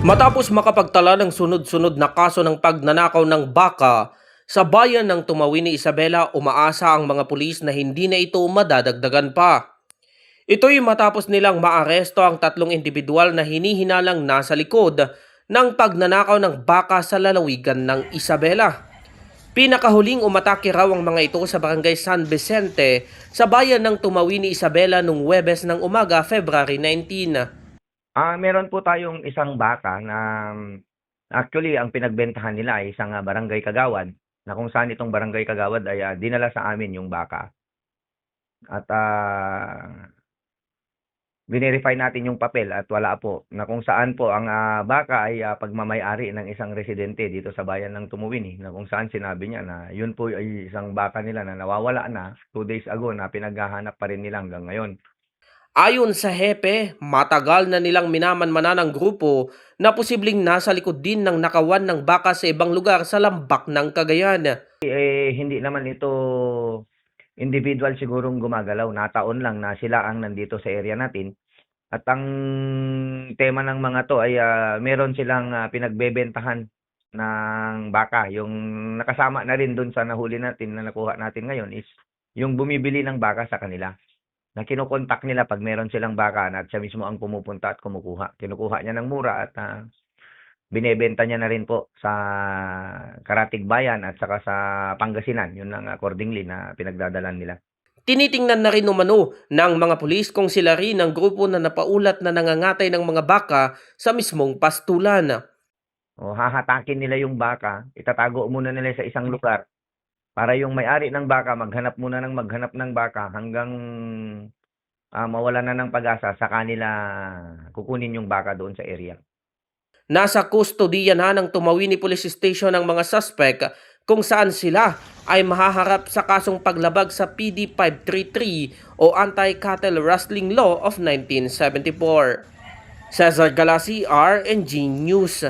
Matapos makapagtala ng sunod-sunod na kaso ng pagnanakaw ng baka sa bayan ng Tumawini, Isabela, umaasa ang mga pulis na hindi na ito madadagdagan pa. Ito'y matapos nilang maaresto ang tatlong individual na hinihinalang nasa likod ng pagnanakaw ng baka sa lalawigan ng Isabela. Pinakahuling umatake raw ang mga ito sa barangay San Vicente sa bayan ng Tumawini, Isabela noong Huwebes ng umaga, February 19. Meron po tayong isang baka na actually ang pinagbentahan nila ay isang barangay kagawad na kung saan itong barangay kagawad ay dinala sa amin yung baka. At verify natin yung papel at wala po na kung saan po ang baka ay pagmamay-ari ng isang residente dito sa bayan ng Tumuwini, na kung saan sinabi niya na yun po ay isang baka nila na nawawala na 2 days ago na pinaghahanap pa rin nila hanggang ngayon. Ayon sa hepe, matagal na nilang minamanmanan ng grupo na posibleng nasa likod din ng nakawan ng baka sa ibang lugar sa lambak ng Cagayan. Hindi naman ito individual sigurong gumagalaw, nataon lang na sila ang nandito sa area natin. At ang tema ng mga to ay meron silang pinagbebentahan ng baka. Yung nakasama na rin dun sa nahuli natin na nakuha natin ngayon is yung bumibili ng baka sa kanila. Na kinukontak nila pag meron silang baka at siya mismo ang pumupunta at kumukuha. Kinukuha niya ng mura at binebenta niya na rin po sa Karatig Bayan at saka sa Pangasinan. Yun ang accordingly na pinagdadalan nila. Tinitingnan na rin umano ng mga pulis kung sila rin ang grupo na napaulat na nangangatay ng mga baka sa mismong pastulan. O hahatakin nila yung baka, itatago muna nila sa isang lugar para yung may-ari ng baka maghanap ng baka hanggang mawala na ng pag-asa sa kanila kukunin yung baka doon sa area. Nasa kustodiya na ng Tumawini Police Station ang mga suspect kung saan sila ay mahaharap sa kasong paglabag sa PD 533 o Anti-Cattle Rustling Law of 1974. Cesar Galasi, RNG News.